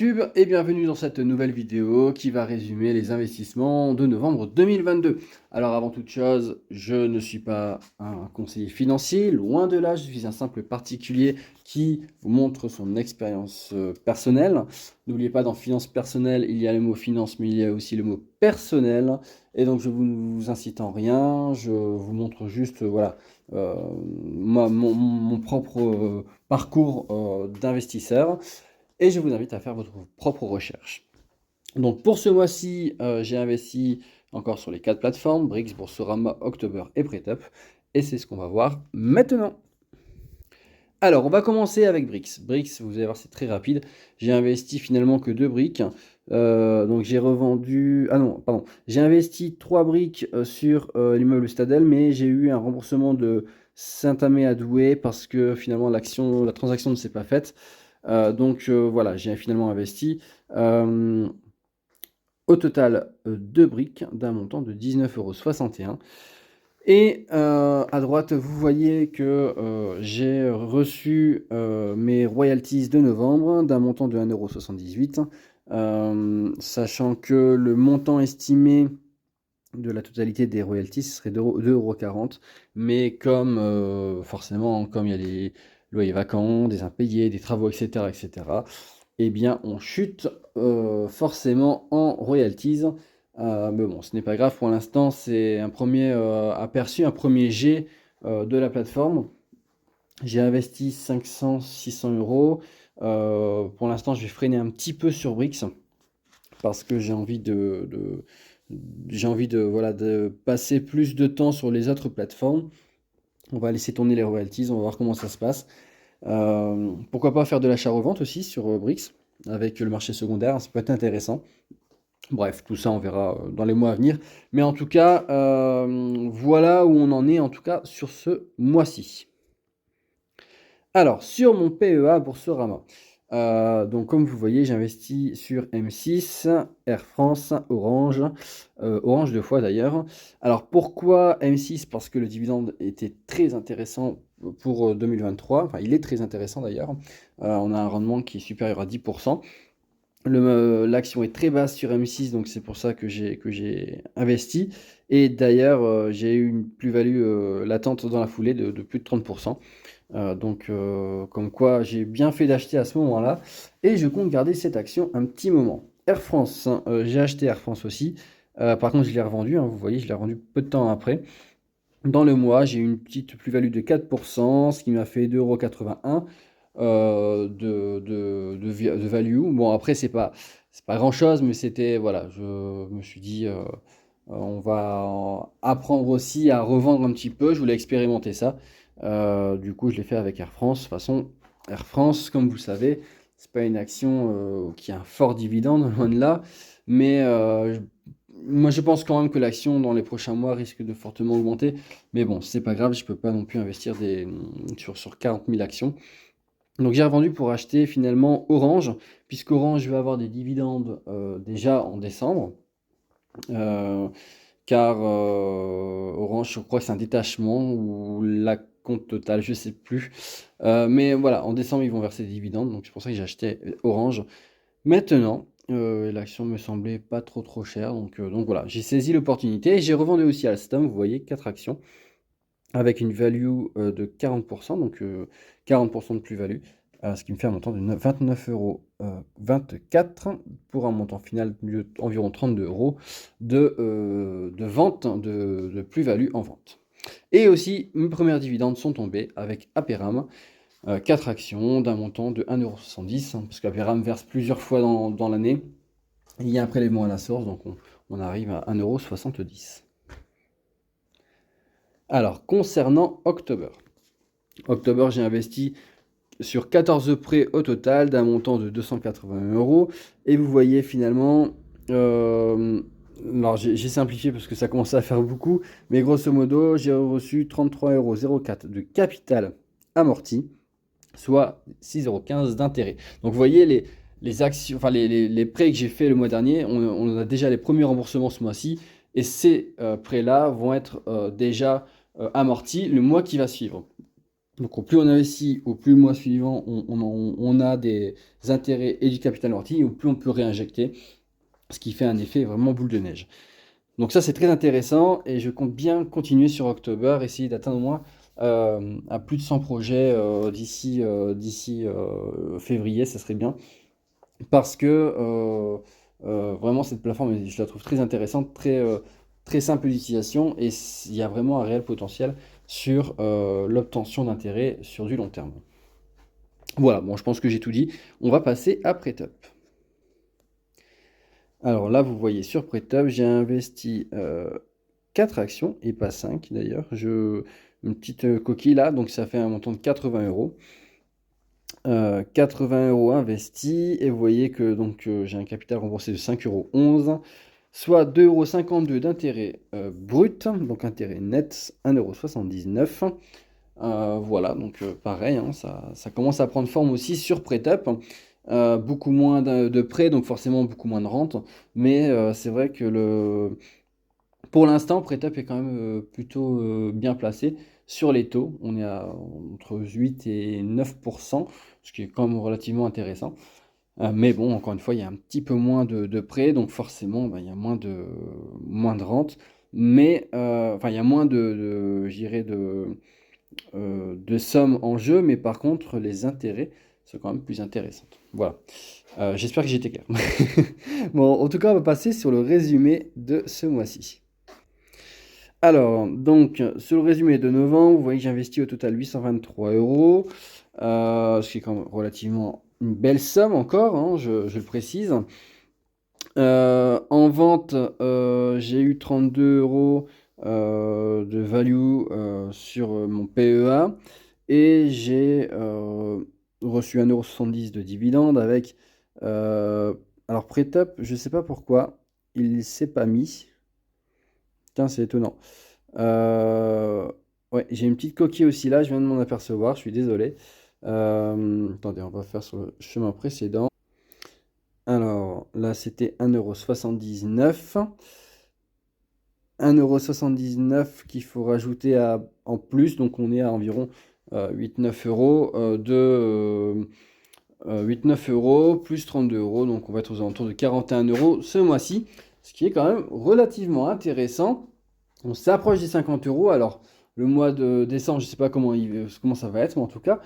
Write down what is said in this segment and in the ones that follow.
YouTube et bienvenue dans cette nouvelle vidéo qui va résumer les investissements de novembre 2022. Alors avant toute chose, je ne suis pas un conseiller financier, loin de là, je suis un simple particulier qui vous montre son expérience personnelle. N'oubliez pas, dans finance personnelle, il y a le mot finance, mais il y a aussi le mot personnel. Et donc je ne vous incite en rien, je vous montre juste voilà, mon propre parcours d'investisseur. Et je vous invite à faire votre propre recherche. Donc pour ce mois-ci, j'ai investi encore sur les 4 plateformes, Brix, Boursorama, October et PretUp. Et c'est ce qu'on va voir maintenant. Alors, on va commencer avec Brix. Brix, vous allez voir, c'est très rapide. J'ai investi finalement que 2 briques. Donc j'ai revendu... Ah non, pardon. J'ai investi 3 briques sur l'immeuble Stadel, mais j'ai eu un remboursement de Saint-Amé-à-Douai parce que finalement la transaction ne s'est pas faite. Donc voilà, j'ai finalement investi au total 2 briques d'un montant de 19,61 €. Et à droite, vous voyez que j'ai reçu mes royalties de novembre d'un montant de 1,78 €, sachant que le montant estimé de la totalité des royalties ce serait 2,40 €. Mais comme forcément, comme il y a les loyers vacants, des impayés, des travaux, etc., eh bien, on chute forcément en royalties. Mais bon, ce n'est pas grave pour l'instant, c'est un premier aperçu, un premier jet de la plateforme. J'ai investi 500-600 €. Pour l'instant, je vais freiner un petit peu sur Brix parce que j'ai envie voilà, de passer plus de temps sur les autres plateformes. On va laisser tourner les royalties, on va voir comment ça se passe. Pourquoi pas faire de l'achat-revente aussi sur Brix avec le marché secondaire, ça peut être intéressant. Bref, tout ça on verra dans les mois à venir. Mais en tout cas, voilà où on en est en tout cas sur ce mois-ci. Alors, sur mon PEA Boursorama, donc comme vous voyez, j'investis sur M6, Air France, Orange, Orange 2 fois d'ailleurs. Alors pourquoi M6? Parce que le dividende était très intéressant pour 2023, enfin il est très intéressant d'ailleurs. On a un rendement qui est supérieur à 10%. L'action est très basse sur M6, donc c'est pour ça que j'ai investi. Et d'ailleurs, j'ai eu une plus-value latente dans la foulée de plus de 30%. Donc, comme quoi j'ai bien fait d'acheter à ce moment-là. Et je compte garder cette action un petit moment. Air France, j'ai acheté Air France aussi. Par contre, je l'ai revendu, hein, vous voyez, je l'ai revendu peu de temps après. Dans le mois, j'ai eu une petite plus-value de 4%, ce qui m'a fait 2,81 € de value. Bon, après, c'est pas grand-chose, mais c'était, voilà, je me suis dit, on va apprendre aussi à revendre un petit peu. Je voulais expérimenter ça. Du coup, je l'ai fait avec Air France. De toute façon, Air France, comme vous le savez, c'est pas une action qui a un fort dividende, loin de là. Mais moi, je pense quand même que l'action dans les prochains mois risque de fortement augmenter. Mais bon, c'est pas grave, je peux pas non plus investir sur 40 000 actions. Donc j'ai revendu pour acheter finalement Orange, puisqu'Orange va avoir des dividendes déjà en décembre. Car Orange, je crois que c'est un détachement ou la compte totale, je sais plus. Mais voilà, en décembre, ils vont verser des dividendes, donc c'est pour ça que j'ai acheté Orange. Maintenant, l'action me semblait pas trop chère, donc voilà, j'ai saisi l'opportunité et j'ai revendu aussi Alstom, vous voyez, 4 actions avec une value de 40%, donc 40% de plus-value, ce qui me fait un montant de 29,24 € pour un montant final d'environ 32 € de vente, de plus-value en vente. Et aussi, mes premières dividendes sont tombées avec Aperam, 4 actions d'un montant de 1,70 €, parce qu'Aperam verse plusieurs fois dans l'année. Il y a un prélèvement à la source, donc on arrive à 1,70 €. Alors, concernant October. October, j'ai investi sur 14 prêts au total d'un montant de 280 €. Et vous voyez finalement, alors j'ai simplifié parce que ça commençait à faire beaucoup, mais grosso modo, j'ai reçu 33,04 € de capital amorti, soit 6,15 € d'intérêt. Donc vous voyez les actions, enfin les prêts que j'ai fait le mois dernier, on a déjà les premiers remboursements ce mois-ci, et ces prêts-là vont être déjà amortis le mois qui va suivre. Donc au plus on investit, au plus le mois suivant, on a des intérêts et du capital amorti, au plus on peut réinjecter, ce qui fait un effet vraiment boule de neige. Donc ça, c'est très intéressant et je compte bien continuer sur October, essayer d'atteindre au moins à plus de 100 projets d'ici février, ça serait bien. Parce que vraiment, cette plateforme, je la trouve très intéressante, très simple d'utilisation et il y a vraiment un réel potentiel sur l'obtention d'intérêts sur du long terme. Voilà, bon, je pense que j'ai tout dit. On va passer à PrêtUp. Alors là, vous voyez sur PrêtUp, j'ai investi 4 actions et pas 5 d'ailleurs. Une petite coquille là, donc ça fait un montant de 80 euros. 80 euros investis et vous voyez que donc j'ai un capital remboursé de 5,11 €, soit 2,52 € d'intérêt brut, donc intérêt net 1,79 €. Voilà, donc pareil, hein, ça commence à prendre forme aussi sur PrêtUp. Beaucoup moins de prêts, donc forcément beaucoup moins de rente. Mais c'est vrai que pour l'instant, PrêtUp est quand même plutôt bien placé sur les taux. On est entre 8 et 9%, ce qui est quand même relativement intéressant. Mais bon, encore une fois, il y a un petit peu moins de prêts, donc forcément, bah, il y a moins de rente. Mais enfin, il y a moins je dirais de sommes en jeu, mais par contre, les intérêts sont quand même plus intéressants. Voilà. J'espère que j'ai été clair. Bon, en tout cas, on va passer sur le résumé de ce mois-ci. Alors, donc, sur le résumé de novembre, vous voyez que j'ai investi au total 823 euros, ce qui est quand même relativement une belle somme encore, hein, je le précise. En vente, j'ai eu 32 euros de value sur mon PEA et j'ai reçu 1,70 € de dividende avec. euh, alors, PrêtUp, je ne sais pas pourquoi, il ne s'est pas mis. Putain, c'est étonnant. Ouais, j'ai une petite coquille aussi là, je viens de m'en apercevoir, je suis désolé. Attendez, on va faire sur le chemin précédent. Alors là, c'était 1,79 €. 1,79 € qu'il faut rajouter en plus, donc on est à environ 8-9 euros 8-9 euros plus 32 euros, donc on va être aux alentours de 41 euros ce mois-ci, ce qui est quand même relativement intéressant. On s'approche des 50 euros. Alors, le mois de décembre, je ne sais pas comment ça va être, mais en tout cas,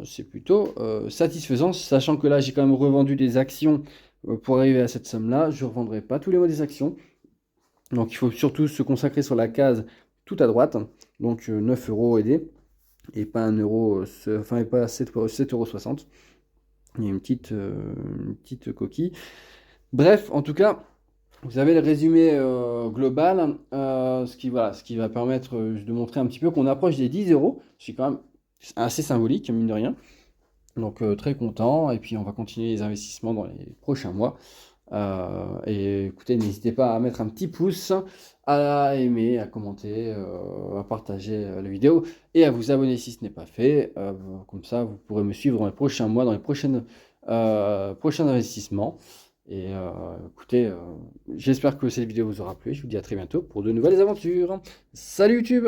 c'est plutôt satisfaisant, sachant que là, j'ai quand même revendu des actions pour arriver à cette somme-là. Je ne revendrai pas tous les mois des actions. Donc, il faut surtout se consacrer sur la case tout à droite. Donc, 9 euros aidés et pas 1 euro, enfin, et pas 7,60 €. Il y a une petite coquille. Bref, en tout cas. Vous avez le résumé global, ce qui va permettre de montrer un petit peu qu'on approche des 10 euros. C'est quand même assez symbolique, mine de rien. Donc très content. Et puis on va continuer les investissements dans les prochains mois. Et écoutez, n'hésitez pas à mettre un petit pouce, à aimer, à commenter, à partager la vidéo et à vous abonner si ce n'est pas fait. Comme ça, vous pourrez me suivre dans les prochains mois, dans les prochains investissements. Et écoutez, j'espère que cette vidéo vous aura plu. Je vous dis à très bientôt pour de nouvelles aventures. Salut YouTube!